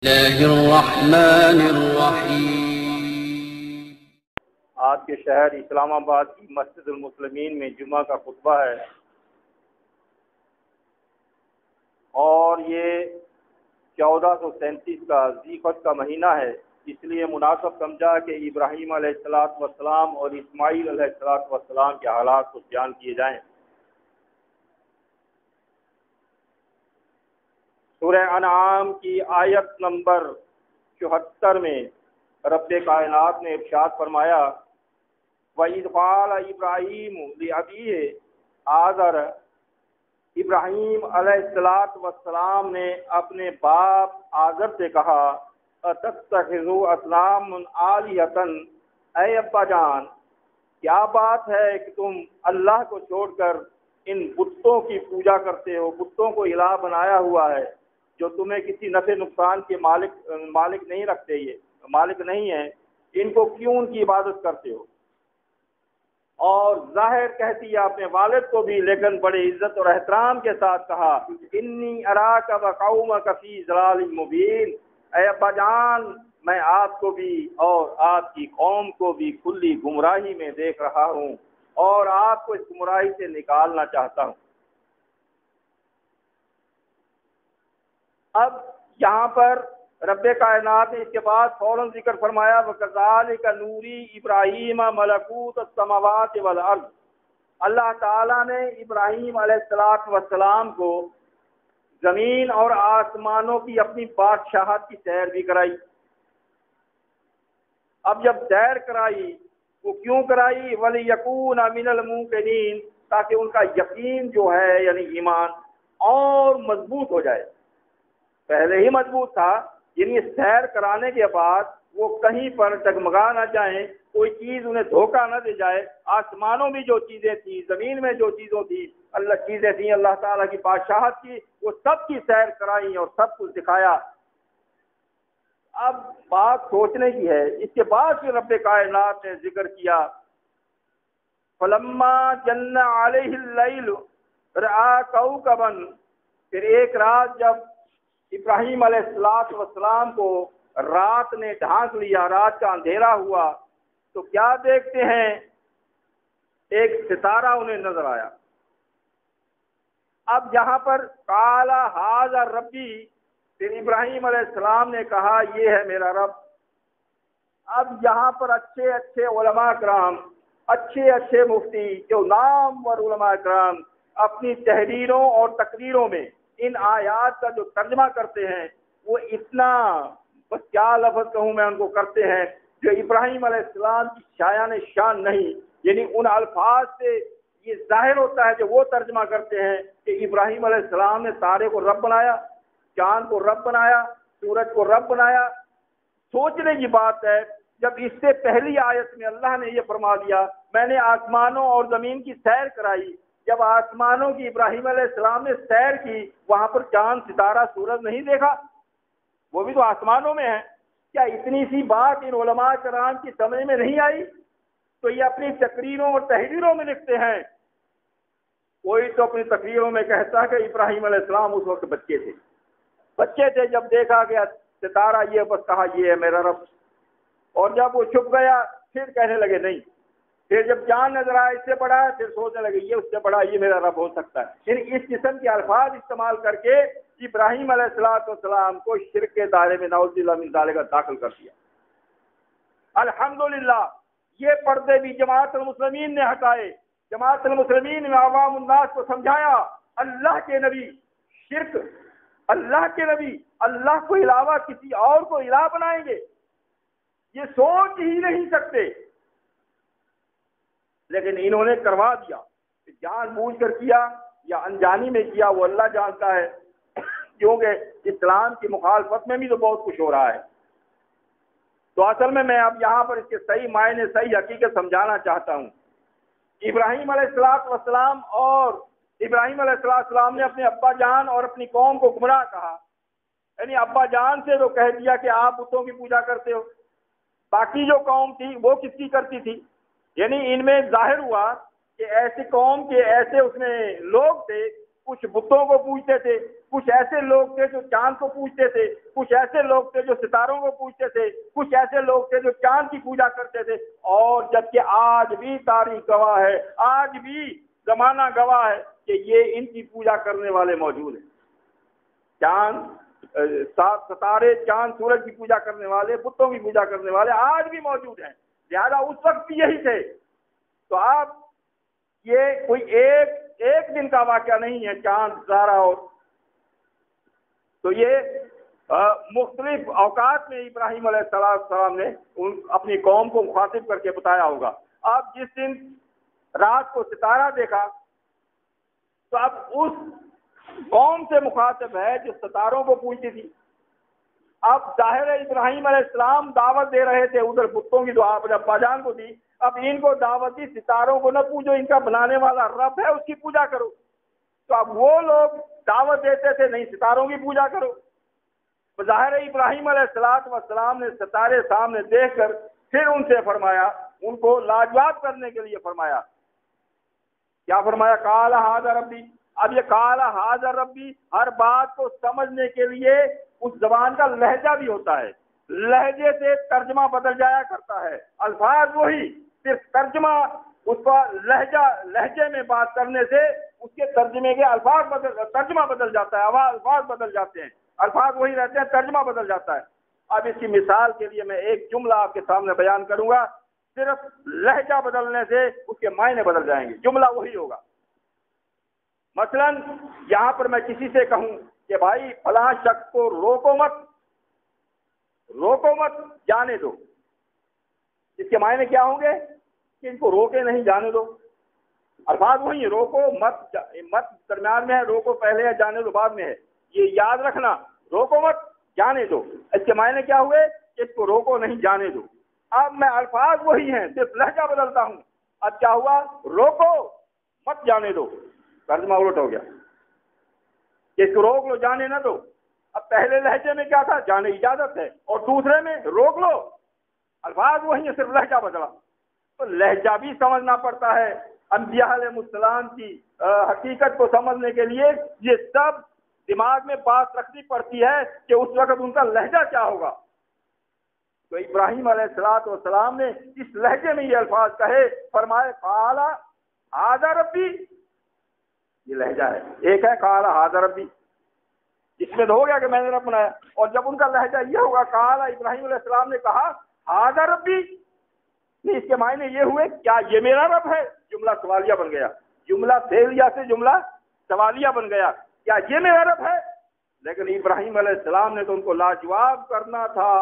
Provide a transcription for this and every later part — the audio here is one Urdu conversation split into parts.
اللہ الرحمن الرحیم۔ آج کے شہر اسلام آباد کی مسجد المسلمین میں جمعہ کا خطبہ ہے، اور یہ 1437 کا ذیقعدہ کا مہینہ ہے، اس لیے مناسب سمجھا کہ ابراہیم علیہ السلام اور اسماعیل علیہ السلام کے حالات کو بیان کیے جائیں۔ سورہ انعام کی آیت نمبر 74 میں رب کائنات نے ارشاد فرمایا، وَإِذْ قَالَ إِبْرَاهِيمُ لِأَبِيهِ آزر، ابراہیم علیہ السلام نے اپنے باپ آزر سے کہا، أَتَتَّخِذُوا أَصْنَامًا آلِهَةً، اے ابا جان کیا بات ہے کہ تم اللہ کو چھوڑ کر ان بتوں کی پوجا کرتے ہو، بتوں کو الہ بنایا ہوا ہے جو تمہیں کسی نفع نقصان کے مالک نہیں رکھتے، یہ مالک نہیں ہیں، ان کو کیوں ان کی عبادت کرتے ہو؟ اور ظاہر کہتی ہے اپنے والد کو بھی، لیکن بڑے عزت اور احترام کے ساتھ کہا، انی اراک وقومک فی ضلال مبین، اے ابا جان میں آپ کو بھی اور آپ کی قوم کو بھی کھلی گمراہی میں دیکھ رہا ہوں، اور آپ کو اس گمراہی سے نکالنا چاہتا ہوں۔ اب یہاں پر رب کائنات نے اس کے بعد فوراً ذکر فرمایا، وَكَذَلِكَ نُورِي إِبْرَاهِيمَ مَلَكُوتَ السَّمَاوَاتِ وَالْأَرْضِ، اللہ تعالیٰ نے ابراہیم علیہ السلام کو زمین اور آسمانوں کی اپنی بادشاہت کی سیر بھی کرائی۔ اب جب سیر کرائی وہ کیوں کرائی؟ وَلِيَكُونَ مِنَ الْمُوقِنِينَ، تاکہ ان کا یقین جو ہے یعنی ایمان اور مضبوط ہو جائے۔ پہلے ہی مضبوط تھا، یعنی سیر کرانے کے بعد وہ کہیں پر ڈگمگا نہ جائیں، کوئی چیز انہیں دھوکہ نہ دے جائے۔ آسمانوں میں جو چیزیں تھیں، زمین میں جو چیزیں تھیں اللہ تعالیٰ کی بادشاہت کی، وہ سب کی سیر کرائی اور سب کچھ دکھایا۔ اب بات سوچنے کی ہے، اس کے بعد پھر رب کائنات نے ذکر کیا، فَلَمَّا جَنَّ عَلَيْهِ اللَّيْلُ رَأَىٰ كَوْكَبًا، پھر ایک رات جب ابراہیم علیہ السلام کو رات نے ڈھانک لیا، رات کا اندھیرا ہوا، تو کیا دیکھتے ہیں؟ ایک ستارہ انہیں نظر آیا۔ اب یہاں پر قال ھذا ربی، پھر ابراہیم علیہ السلام نے کہا یہ ہے میرا رب۔ اب یہاں پر اچھے اچھے علماء کرام، اچھے مفتی جو نامور علماء کرام اپنی تحریروں اور تقریروں میں ان آیات کا جو ترجمہ کرتے ہیں، وہ اتنا، بس کیا لفظ کہوں میں ان کو، کرتے ہیں جو ابراہیم علیہ السلام کی شایان شان نہیں، یعنی ان الفاظ سے یہ ظاہر ہوتا ہے جو وہ ترجمہ کرتے ہیں کہ ابراہیم علیہ السلام نے تارے کو رب بنایا، چاند کو رب بنایا، سورج کو رب بنایا۔ سوچنے کی بات ہے، جب اس سے پہلی آیت میں اللہ نے یہ فرما دیا، میں نے آسمانوں اور زمین کی سیر کرائی، جب آسمانوں کی ابراہیم علیہ السلام نے سیر کی، وہاں پر چاند ستارہ سورج نہیں دیکھا، وہ بھی تو آسمانوں میں ہے۔ کیا اتنی سی بات ان علماء کرام کی سمجھ میں نہیں آئی؟ تو یہ اپنی تقریروں اور تحریروں میں لکھتے ہیں۔ کوئی تو اپنی تقریروں میں کہتا ہے کہ ابراہیم علیہ السلام اس وقت بچے تھے، جب دیکھا گیا ستارہ یہ، بس کہا یہ ہے میرا رب، اور جب وہ چھپ گیا پھر کہنے لگے نہیں، پھر جب چاند نظر آیا اس سے بڑا ہے، پھر سوچنے لگے یہ اس سے بڑا، یہ میرا رب ہو سکتا ہے۔ یعنی اس قسم کے الفاظ استعمال کر کے ابراہیم علیہ السلام کو شرک کے دائرے میں نعوذ باللہ من ذالک داخل کر دیا۔ الحمدللہ یہ پردے بھی جماعت المسلمین نے ہٹائے، جماعت المسلمین نے عوام الناس کو سمجھایا، اللہ کے نبی شرک، اللہ کے نبی اللہ کو علاوہ کسی اور کو الہ بنائیں گے، یہ سوچ ہی نہیں سکتے، لیکن انہوں نے کروا دیا۔ جان بوجھ کر کیا یا انجانی میں کیا وہ اللہ جانتا ہے، کیونکہ اسلام کی مخالفت میں بھی تو بہت کچھ ہو رہا ہے۔ تو اصل میں اب یہاں پر اس کے صحیح معنی، صحیح حقیقت سمجھانا چاہتا ہوں۔ ابراہیم علیہ السلام اور ابراہیم علیہ السلام نے اپنے ابا جان اور اپنی قوم کو گمراہ کہا، یعنی ابا جان سے تو کہہ دیا کہ آپ بتوں کی پوجا کرتے ہو، باقی جو قوم تھی وہ کس کی کرتی تھی؟ یعنی ان میں ظاہر ہوا کہ ایسی قوم کے ایسے اس میں لوگ تھے، کچھ بتوں کو پوجتے تھے، کچھ ایسے لوگ تھے جو چاند کو پوجتے تھے، کچھ ایسے لوگ تھے جو ستاروں کو پوجتے تھے، کچھ ایسے لوگ تھے جو چاند کی پوجا کرتے تھے۔ اور جبکہ آج بھی تاریخ گواہ ہے، آج بھی زمانہ گواہ ہے کہ یہ ان کی پوجا کرنے والے موجود ہیں۔ چاند، ستارے، چاند، سورج کی پوجا کرنے والے، بتوں کی پوجا کرنے والے آج بھی موجود ہیں۔ لہذا اس وقت بھی یہی تھے۔ تو آپ یہ کوئی ایک دن کا واقعہ نہیں ہے چاند، ستارہ، اور تو یہ مختلف اوقات میں ابراہیم علیہ السلام نے اپنی قوم کو مخاطب کر کے بتایا ہوگا۔ اب جس دن رات کو ستارہ دیکھا تو اب اس قوم سے مخاطب ہے جو ستاروں کو پوجتی تھی۔ اب ظاہر ابراہیم علیہ السلام دعوت دے رہے تھے، ادھر بتوں کی دعا اپنے ابا جان کو دی، اب ان کو دعوت دی ستاروں کو نہ پوجو، ان کا بنانے والا رب ہے، اس کی پوجا کرو۔ تو اب وہ لوگ دعوت دیتے تھے نہیں، ستاروں کی پوجا کرو۔ ظاہر ابراہیم علیہ السلام نے ستارے سامنے دیکھ کر پھر ان سے فرمایا، ان کو لاجواب کرنے کے لیے فرمایا، کیا فرمایا؟ قال ھذا ربی۔ اب یہ قال ھذا ربی ہر بات کو سمجھنے کے لیے اس زبان کا لہجہ بھی ہوتا ہے، لہجے سے ترجمہ بدل جایا کرتا ہے، الفاظ وہی، صرف ترجمہ اس کا لہجے میں بات کرنے سے اس کے ترجمے کے ترجمہ بدل جاتا ہے، الفاظ بدل جاتے ہیں، الفاظ وہی رہتے ہیں، ترجمہ بدل جاتا ہے۔ اب اس کی مثال کے لیے میں ایک جملہ آپ کے سامنے بیان کروں گا، صرف لہجہ بدلنے سے اس کے معنی بدل جائیں گے، جملہ وہی ہوگا۔ مثلا یہاں پر میں کسی سے کہوں کہ بھائی فلاں شخص کو روکو مت، جانے دو، اس کے معنی کیا ہوں گے کہ ان کو روکے نہیں، جانے دو۔ الفاظ وہی ہیں، روکو مت درمیان میں ہے، روکو پہلے ہے، جانے دو بعد میں ہے، یہ یاد رکھنا، روکو مت، جانے دو۔ اس کے معنی کیا ہوئے کہ اس کو روکو نہیں، جانے دو۔ اب میں الفاظ وہی ہیں، صرف لہجہ بدلتا ہوں۔ اب کیا ہوا؟ روکو مت، جانے دو، ترجمہ الٹ ہو گیا کہ اس کو روک لو، جانے نہ دو۔ اب پہلے لہجے میں کیا تھا؟ جانے اجازت ہے، اور دوسرے میں روک لو، الفاظ وہی ہیں، صرف لہجہ بدلا۔ تو لہجہ بھی سمجھنا پڑتا ہے۔ انبیاء علیہ السلام کی حقیقت کو سمجھنے کے لیے یہ سب دماغ میں بات رکھنی پڑتی ہے کہ اس وقت ان کا لہجہ کیا ہوگا۔ تو ابراہیم علیہ السلام نے اس لہجے میں یہ الفاظ کہے، فرمائے قال ھذا ربی، یہ لہجہ ہے۔ ایک ہے قال ھذا ربی، اس میں تو ہو گیا کہ میں نے رب بنایا، اور جب ان کا لہجہ یہ ہوگا قال ابراہیم علیہ السلام نے کہا ھذا ربی، نہیں، اس کے معنی یہ ہوئے کیا یہ میرا رب ہے؟ جملہ سوالیہ بن گیا، جملہ فعلیہ سے جملہ سوالیہ بن گیا، کیا یہ میرا رب ہے؟ لیکن ابراہیم علیہ السلام نے تو ان کو لاجواب کرنا تھا۔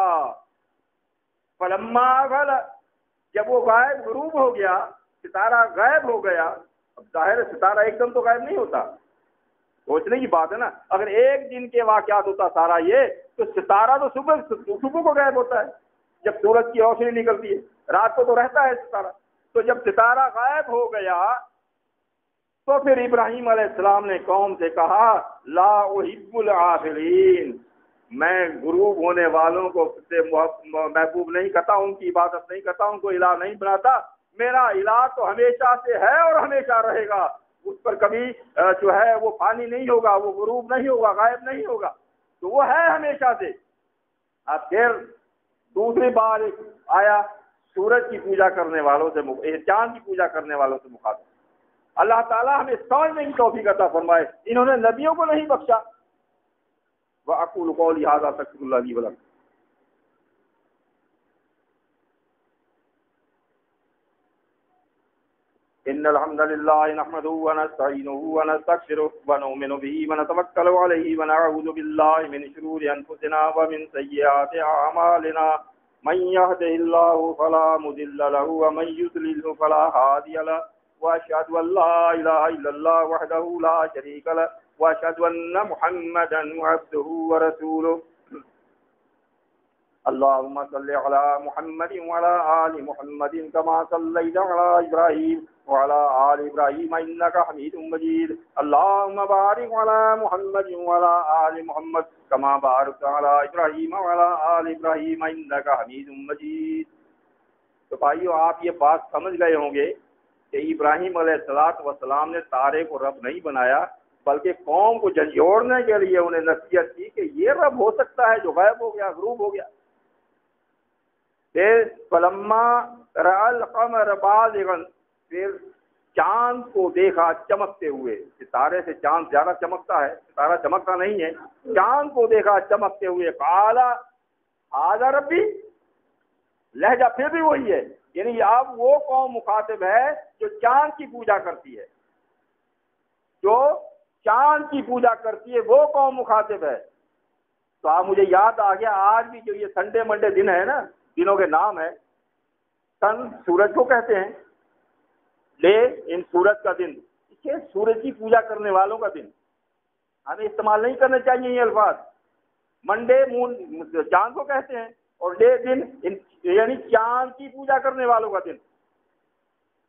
فلما افل، جب وہ غائب غروب ہو گیا، ستارہ غائب ہو گیا۔ اب ظاہر ستارہ ایک دم تو غائب نہیں ہوتا، سوچنے کی بات ہے نا، اگر ایک دن کے واقعات ہوتا سارا یہ، تو ستارہ تو صبح کو غائب ہوتا ہے جب سورج کی روشنی نکلتی ہے، رات کو تو رہتا ہے ستارہ۔ تو جب ستارہ غائب ہو گیا تو پھر ابراہیم علیہ السلام نے قوم سے کہا لا احب العافلین، میں غروب ہونے والوں کو سے محبوب نہیں کرتا، ان کی عبادت نہیں کرتا، ان کو الہ نہیں بناتا۔ میرا الہ تو ہمیشہ سے ہے اور ہمیشہ رہے گا، اس پر کبھی جو ہے وہ فانی نہیں ہوگا، وہ غروب نہیں ہوگا، غائب نہیں ہوگا، تو وہ ہے ہمیشہ سے۔ اب پھر دوسری بار آیا سورج کی پوجا کرنے والوں سے، چاند کی پوجا کرنے والوں سے مخاطب۔ اللہ تعالیٰ ہمیں سمجھنے کی توفیق عطا فرمائے۔ انہوں نے نبیوں کو نہیں بخشا۔ وَأَقُولُ قَوْلِي هَٰذَا أَسْتَغْفِرُ اللَّهَ لِي وَلَكُمْ۔ إِنَّ الْحَمْدَ لِلَّهِ نَحْمَدُهُ وَنَسْتَعِينُهُ وَنَسْتَغْفِرُهُ وَنُؤْمِنُ بِهِ وَنَتَوَكَّلُ عَلَيْهِ وَنَعُوذُ بِاللَّهِ مِنْ شُرُورِ أَنفُسِنَا وَمِنْ سَيِّئَاتِ أَعْمَالِنَا مَنْ يَهْدِهِ اللَّهُ فَلَا مُضِلَّ لَهُ وَمَنْ يُضْلِلْهُ فَلَا هَادِيَ لَهُ، وَأَشْهَدُ أَنْ لَا إِلَٰهَ إِلَّا اللَّهُ وَحْدَهُ لَا شَرِيكَ لَهُ، وَأَشْهَدُ أَنَّ مُحَمَّدًا عَبْدُهُ ورسوله۔ اللهم صل على محمد وعلى آل محمد كما صليت على إبراهيم وعلى آل إبراهيم إنك حميد مجيد۔ اللهم بارك على محمد وعلى آل محمد كما باركت على إبراهيم وعلى آل إبراهيم إنك حميد مجيد۔ تو بھائیو، آپ یہ بات سمجھ گئے ہوں گے کہ ابراہیم علیہ السلام نے تارے کو رب نہیں بنایا، بلکہ قوم کو جھنجھوڑنے کے لیے انہیں نصیحت کی کہ یہ رب ہو سکتا ہے جو غائب ہو گیا، غروب ہو گیا۔ پھر فلما رأى القمر بازغا، پھر چاند کو دیکھا چمکتے ہوئے، ستارے سے چاند زیادہ چمکتا ہے، ستارہ چمکتا نہیں ہے، چاند کو دیکھا چمکتے ہوئے، قال ھذا ربی، لہجہ پھر بھی وہی ہے، یعنی اب وہ قوم مخاطب ہے جو چاند کی پوجا کرتی ہے، جو چاند کی پوجا کرتی ہے وہ قوم مخاطب ہے۔ تو آپ مجھے یاد آ گیا، آج بھی جو یہ سنڈے منڈے دن ہے نا، دنوں کے نام ہے، سن سورج کو کہتے ہیں، ڈے ان سورج کا دن، یہ سورج کی پوجا کرنے والوں کا دن، ہمیں استعمال نہیں کرنے چاہیے یہ الفاظ۔ منڈے مون چاند کو کہتے ہیں، اور ڈے دن یعنی چاند کی پوجا کرنے والوں کا دن۔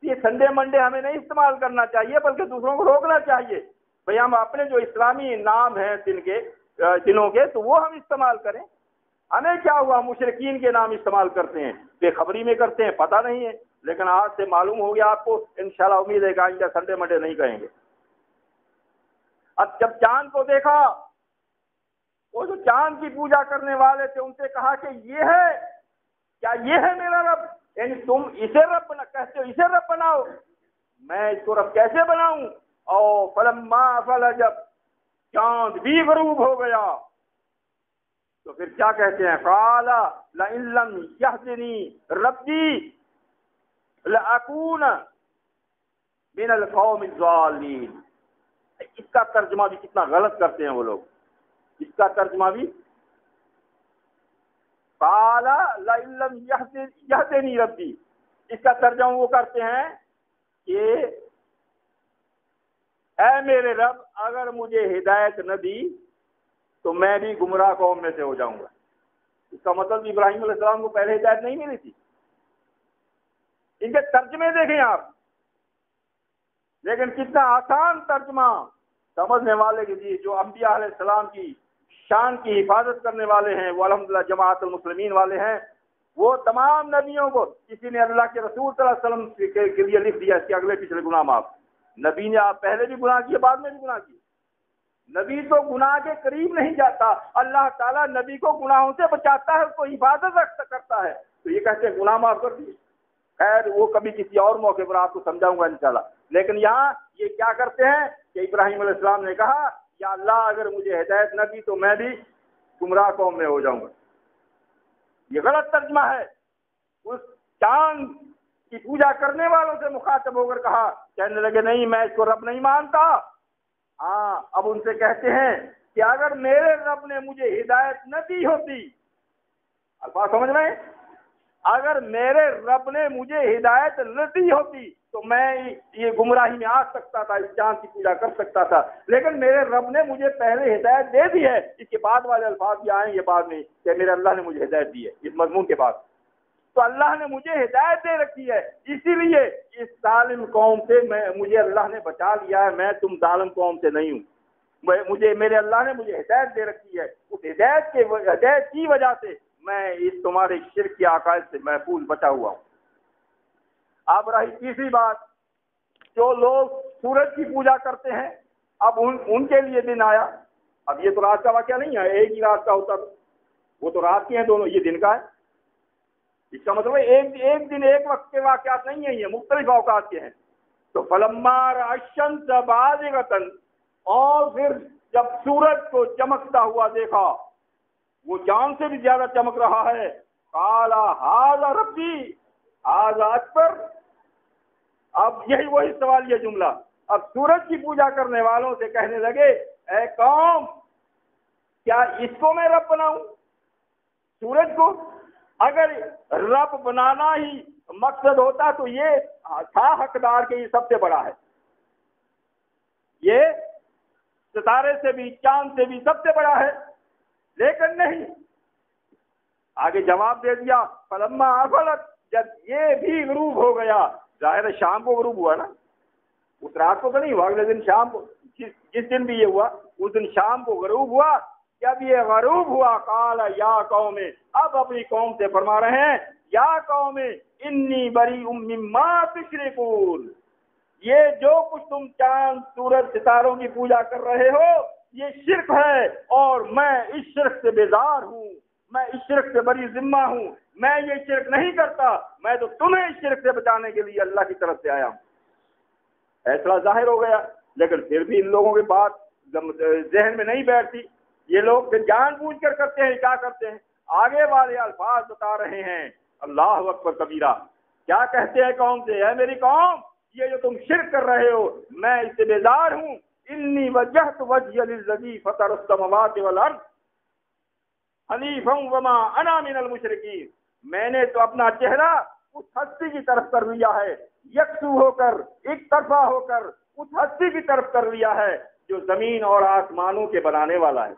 یہ سنڈے منڈے ہمیں نہیں استعمال کرنا چاہیے، بلکہ دوسروں کو روکنا چاہیے، بھئی ہم اپنے جو اسلامی نام ہیں دنوں کے تو وہ ہم استعمال کریں۔ ہمیں کیا ہوا، مشرکین کے نام استعمال کرتے ہیں، بے خبری میں کرتے ہیں، پتہ نہیں ہے، لیکن آج سے معلوم ہو گیا آپ کو، انشاءاللہ امید ہے کہ آئندہ سنڈے منڈے نہیں کہیں گے۔ اب جب چاند کو دیکھا، وہ جو چاند کی پوجا کرنے والے تھے ان سے کہا کہ یہ ہے کیا، یہ ہے میرا رب، یعنی تم اسے رب کہتے ہو، اسے رب بناؤ، میں اس کو رب کیسے بناؤں؟ اور فلما افل، جب چاند بھی غروب ہو گیا تو پھر کیا کہتے ہیں، قال لئن لم یهدنی ربی لأکون من القوم الضالین۔ اس کا ترجمہ بھی کتنا غلط کرتے ہیں وہ لوگ، اس کا ترجمہ بھی قال لئن لم یهدنی ربی، اس کا ترجمہ وہ کرتے ہیں کہ اے میرے رب اگر مجھے ہدایت نہ دی تو میں بھی گمراہ قوم میں سے ہو جاؤں گا۔ اس کا مطلب ابراہیم علیہ السلام کو پہلے ہدایت نہیں ملی تھی۔ ان کے ترجمے دیکھیں آپ، لیکن کتنا آسان ترجمہ سمجھنے والے کے لیے، جو انبیاء علیہ السلام کی شان کی حفاظت کرنے والے ہیں، وہ الحمدللہ جماعت المسلمین والے ہیں، وہ تمام نبیوں کو، کسی نے اللہ کے رسول صلی اللہ علیہ وسلم کے لیے لکھ دیا اس کے اگلے پچھلے گناہ معاف۔ نبی نے آپ پہلے بھی گناہ کیے، بعد میں بھی گناہ کیے، نبی تو گناہ کے قریب نہیں جاتا، اللہ تعالیٰ نبی کو گناہوں سے بچاتا ہے، اس کو حفاظت کرتا ہے، تو یہ کہتے ہیں گناہ معاف کر دیے۔ خیر وہ کبھی کسی اور موقع پر آپ کو سمجھاؤں گا انشاءاللہ، لیکن یہاں یہ کیا کرتے ہیں کہ ابراہیم علیہ السلام نے کہا یا اللہ اگر مجھے ہدایت نہ دی تو میں بھی گمراہ قوم میں ہو جاؤں گا۔ یہ غلط ترجمہ ہے۔ اس چاند کی پوجا کرنے والوں سے مخاطب ہو کر کہا، کہنے لگے نہیں میں اس کو رب نہیں مانتا۔ ہاں اب ان سے کہتے ہیں کہ اگر میرے رب نے مجھے ہدایت نہ دی ہوتی، الفاظ سمجھ رہے ہیں، اگر میرے رب نے مجھے ہدایت نہ دی ہوتی تو میں یہ گمراہی میں آ سکتا تھا، اس چاند کی پوجا کر سکتا تھا، لیکن میرے رب نے مجھے پہلے ہدایت دے دی ہے۔ اس کے بعد والے الفاظ بھی آئیں گے بعد میں کہ میرے اللہ نے مجھے ہدایت دی ہے، اس مضمون کے بعد، تو اللہ نے مجھے ہدایت دے رکھی ہے، اسی لیے اس ظالم قوم سے مجھے اللہ نے بچا لیا ہے، میں تم ظالم قوم سے نہیں ہوں، میرے اللہ نے مجھے ہدایت دے رکھی ہے، اس ہدایت کی وجہ سے میں اس تمہارے شرک کے عقائد سے محفوظ بچا ہوا ہوں۔ اب رہی تیسری بات، جو لوگ سورج کی پوجا کرتے ہیں، اب ان کے لیے دن آیا، اب یہ تو رات کا واقعہ نہیں ہے، ایک ہی رات کا ہوتا تھا، وہ تو رات کے ہیں دونوں، یہ دن کا ہے۔ اس کا مطلب ہے ایک دن ایک وقت کے واقعات نہیں ہیں، یہ مختلف اوقات کے ہیں۔ تو فلما رأى الشمس بازغة، اور پھر جب سورج کو چمکتا ہوا دیکھا، وہ چاند سے بھی زیادہ چمک رہا ہے، قال ھذا ربی ھذا اکبر۔ اب یہی وہی سوال، یہ جملہ اب سورج کی پوجا کرنے والوں سے کہنے لگے، اے قوم کیا اس کو میں رب بناؤں؟ سورج کو اگر رب بنانا ہی مقصد ہوتا تو یہ تھا حقدار کہ یہ سب سے بڑا ہے، یہ ستارے سے بھی چاند سے بھی سب سے بڑا ہے، لیکن نہیں، آگے جواب دے دیا فلما افلت، جب یہ بھی غروب ہو گیا، ظاہر ہے شام کو غروب ہوا نا، اس رات کو تو نہیں ہوا، اگلے دن شام کو، جس دن بھی یہ ہوا اس دن شام کو غروب ہوا۔ جب یہ غروب ہوا، قال یا قوم، اب اپنی قوم سے فرما رہے ہیں، یا قوم انی بریء مما تشرکون، یہ جو کچھ تم چاند سورج ستاروں کی پوجا کر رہے ہو یہ شرک ہے، اور میں اس شرک سے بیزار ہوں، میں اس شرک سے بری ذمہ ہوں، میں یہ شرک نہیں کرتا، میں تو تمہیں اس شرک سے بچانے کے لیے اللہ کی طرف سے آیا ہوں۔ فیصلہ ظاہر ہو گیا، لیکن پھر بھی ان لوگوں کی بات ذہن میں نہیں بیٹھتی۔ یہ لوگ پھر جان بوجھ کر کرتے ہیں، کیا کرتے ہیں؟ آگے والے الفاظ بتا رہے ہیں، اللہ اکبر کبیرہ، کیا کہتے ہیں قوم سے؟ اے میری قوم، یہ جو تم شرک کر رہے ہو میں اس سے بیزار ہوں۔ انی وجہت وجہی للذی فطر السماوات والارض حنیفا وما انا من المشرکین، میں نے تو اپنا چہرہ اس ہستی کی طرف کر لیا ہے، یکسو ہو کر، ایک طرفہ ہو کر اس ہستی کی طرف کر لیا ہے جو زمین اور آسمانوں کے بنانے والا ہے۔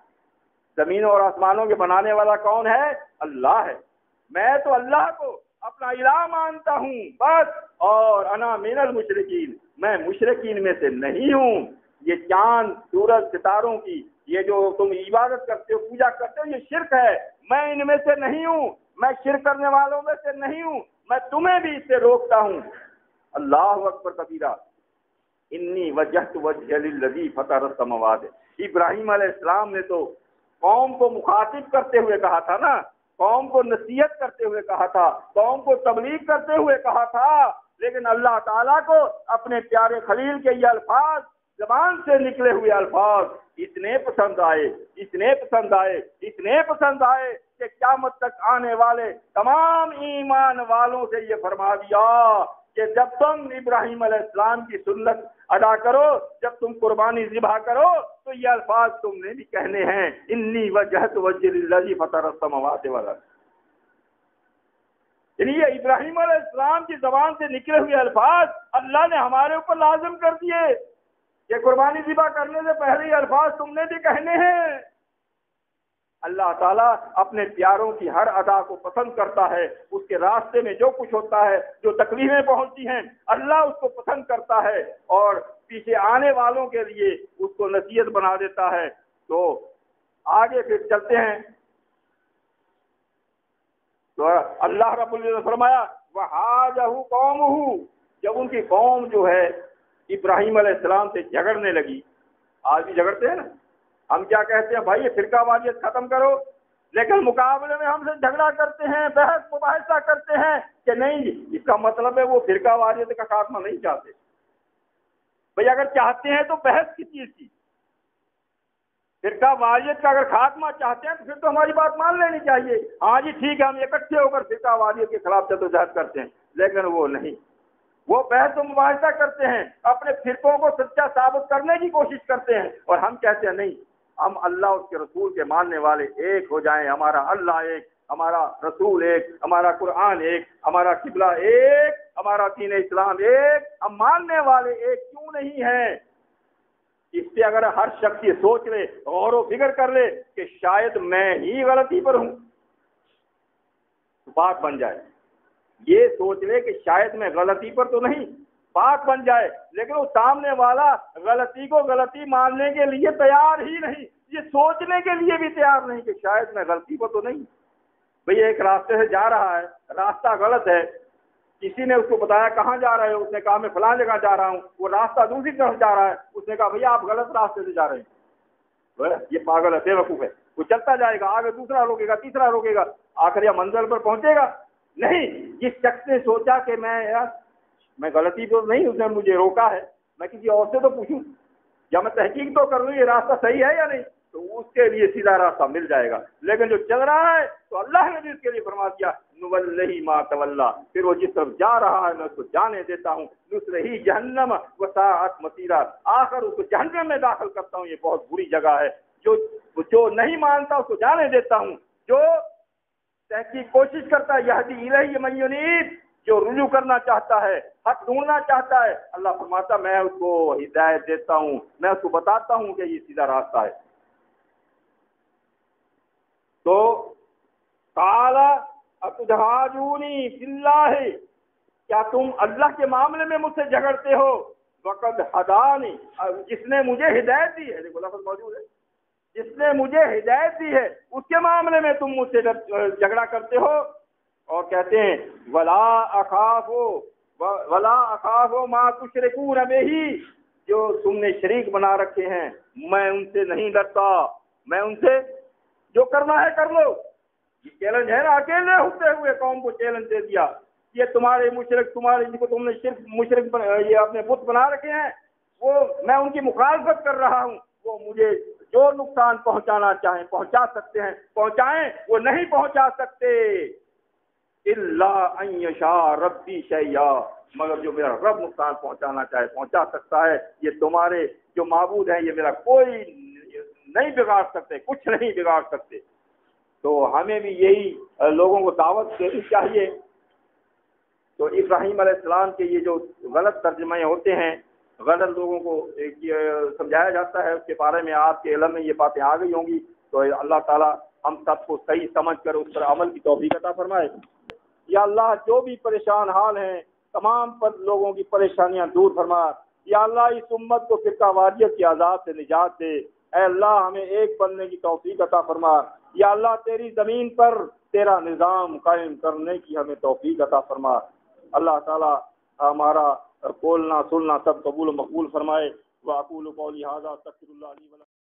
زمین اور آسمانوں کے بنانے والا کون ہے؟ اللہ ہے۔ میں تو اللہ کو اپنا الہ مانتا ہوں بس، اور انا من المشرکین، میں مشرکین میں سے نہیں ہوں۔ یہ چاند سورج ستاروں کی یہ جو تم عبادت کرتے ہو، پوجا کرتے ہو، یہ شرک ہے، میں ان میں سے نہیں ہوں، میں شرک کرنے والوں میں سے نہیں ہوں، میں تمہیں بھی اس سے روکتا ہوں۔ اللہ اکبر کبیرہ۔ انی وجہت وجہی للذی فطر السماوات، ابراہیم علیہ السلام نے تو قوم کو مخاطب کرتے ہوئے کہا تھا نا، قوم کو نصیحت کرتے ہوئے کہا تھا، قوم کو تبلیغ کرتے ہوئے کہا تھا، لیکن اللہ تعالیٰ کو اپنے پیارے خلیل کے یہ الفاظ، زبان سے نکلے ہوئے الفاظ اتنے پسند آئے، اتنے پسند آئے، اتنے پسند آئے کہ قیامت تک آنے والے تمام ایمان والوں سے یہ فرما دیا کہ جب تم ابراہیم علیہ السلام کی سنت ادا کرو، جب تم قربانی ذبح کرو تو یہ الفاظ تم نے بھی کہنے ہیں، انی وجہت وجہی للذی فطر السماوات والارض۔ یعنی یہ ابراہیم علیہ السلام کی زبان سے نکلے ہوئے الفاظ اللہ نے ہمارے اوپر لازم کر دیے کہ قربانی ذبح کرنے سے پہلے یہ الفاظ تم نے بھی کہنے ہیں۔ اللہ تعالیٰ اپنے پیاروں کی ہر ادا کو پسند کرتا ہے، اس کے راستے میں جو کچھ ہوتا ہے، جو تکلیفیں پہنچتی ہیں، اللہ اس کو پسند کرتا ہے اور پیچھے آنے والوں کے لیے اس کو نصیحت بنا دیتا ہے۔ تو آگے پھر چلتے ہیں تو اللہ رب العزت نے فرمایا وَحَاجَهُ قَوْمُهُ، جب ان کی قوم جو ہے ابراہیم علیہ السلام سے جھگڑنے لگی۔ آج بھی جھگڑتے ہیں نا، ہم کیا کہتے ہیں؟ بھائی یہ فرقہ واریت ختم کرو، لیکن مقابلے میں ہم سے جھگڑا کرتے ہیں، بحث مباحثہ کرتے ہیں کہ نہیں اس کا مطلب ہے وہ فرقہ واریت کا خاتمہ نہیں چاہتے۔ بھائی اگر چاہتے ہیں تو بحث کس چیز کی؟ فرقہ واریت کا اگر خاتمہ چاہتے ہیں تو پھر تو ہماری بات مان لینی چاہیے، ہاں جی ٹھیک ہے ہم اکٹھے ہو کر فرقہ واریت کے خلاف جدوجہد کرتے ہیں، لیکن وہ نہیں، وہ بحث و مباحثہ کرتے ہیں، اپنے فرقوں کو سچا ثابت کرنے کی کوشش کرتے ہیں، اور ہم کہتے ہیں نہیں، ہم اللہ اس کے رسول کے ماننے والے ایک ہو جائیں، ہمارا اللہ ایک، ہمارا رسول ایک، ہمارا قرآن ایک، ہمارا قبلہ ایک، ہمارا دین اسلام ایک، ہم ماننے والے ایک کیوں نہیں ہیں؟ اس سے اگر ہر شخص یہ سوچ لے، غور و فکر کر لے کہ شاید میں ہی غلطی پر ہوں، تو بات بن جائے۔ یہ سوچ لے کہ شاید میں غلطی پر تو نہیں، بات بن جائے، لیکن وہ سامنے والا غلطی کو غلطی ماننے کے لیے تیار ہی نہیں، یہ سوچنے کے لیے بھی تیار نہیں کہ شاید میں غلطی پر تو نہیں۔ بھئی ایک راستے سے جا رہا ہے، راستہ غلط ہے، کسی نے اس کو بتایا کہاں جا رہے ہو، اس نے کہا میں فلاں جگہ جا رہا ہوں، وہ راستہ دوسری طرف جا رہا ہے، اس نے کہا بھیا آپ غلط راستے سے جا رہے ہیں، یہ پاگل ہے، بے وقوف ہے، وہ چلتا جائے گا، آگے دوسرا روکے گا، تیسرا روکے گا، آخر یہ منزل پر پہنچے گا نہیں۔ جس شخص نے سوچا کہ میں غلطی تو نہیں، اس نے مجھے روکا ہے، میں کسی اور سے تو پوچھوں یا میں تحقیق تو کر لوں یہ راستہ صحیح ہے یا نہیں، تو اس کے لیے سیدھا راستہ مل جائے گا۔ لیکن جو چل رہا ہے تو اللہ نے بھی اس کے لیے فرما دیا نُوَلِّهِ مَا تَوَلَّىٰ، پھر وہ جس طرف جا رہا ہے میں اس کو جانے دیتا ہوں، نُصْلِهِ جہنم وَسَاءَتْ مَصِيرًا، آخر اس کو جہنم میں داخل کرتا ہوں، یہ بہت بری جگہ ہے۔ جو نہیں مانتا اس کو جانے دیتا ہوں، جو تحقیق کوشش کرتا ہے یہدی الیہ من ینیب، جو رجوع کرنا چاہتا ہے، حق ڈھونڈنا چاہتا ہے، اللہ فرماتا میں اس کو ہدایت دیتا ہوں، میں اس کو بتاتا ہوں کہ یہ سیدھا راستہ ہے۔ تو قال اتحاجونی فی اللہ، کیا تم اللہ کے معاملے میں مجھ سے جھگڑتے ہو؟ وقد ہدانی، جس نے مجھے ہدایت دی ہے، دیکھو لفظ موجود ہے، جس نے مجھے ہدایت دی ہے اس کے معاملے میں تم مجھ سے جھگڑا کرتے ہو۔ اور کہتے ہیں ولا اخاف ولا اخاف ما تشركون به، جو تم نے شریک بنا رکھے ہیں میں ان سے نہیں ڈرتا، میں ان سے جو کرنا ہے کر لو۔ یہ چیلنج ہے نا، اکیلے ہوتے ہوئے قوم کو چیلنج دے دیا، یہ تمہارے مشرک، تمہارے جن کو تم نے شرک مشرک یہ اپنے بت بنا رکھے ہیں، وہ میں ان کی مخالفت کر رہا ہوں، وہ مجھے جو نقصان پہنچانا چاہیں پہنچا سکتے ہیں، پہنچائیں، وہ نہیں پہنچا سکتے۔ الا ان یشاء ربی شیئا، مگر جو میرا رب نقصان پہنچانا چاہے پہنچا سکتا ہے۔ یہ تمہارے جو معبود ہیں یہ میرا کوئی نہیں بگاڑ سکتے، کچھ نہیں بگاڑ سکتے۔ تو ہمیں بھی یہی لوگوں کو دعوت دینی چاہیے۔ تو ابراہیم علیہ السلام کے یہ جو غلط ترجمے ہوتے ہیں، غلط لوگوں کو سمجھایا جاتا ہے، اس کے بارے میں آپ کے علم میں یہ باتیں آ گئی ہوں گی، تو اللہ تعالیٰ ہم سب کو صحیح سمجھ کر اس پر عمل کی توفیق عطا فرمائے۔ یا اللہ جو بھی پریشان حال ہیں تمام پر لوگوں کی پریشانیاں دور فرما۔ یا اللہ اس امت کو فرقہ واریت کی عذاب سے نجات دے۔ اے اللہ ہمیں ایک بننے کی توفیق عطا فرما۔ یا اللہ تیری زمین پر تیرا نظام قائم کرنے کی ہمیں توفیق عطا فرما۔ اللہ تعالی ہمارا بولنا سننا سب قبول و مقبول فرمائے۔ وَأَقُولُ قَوْلِي هَذَا أَسْتَغْفِرُ اللَّهَ لِي وَلَكُمْ۔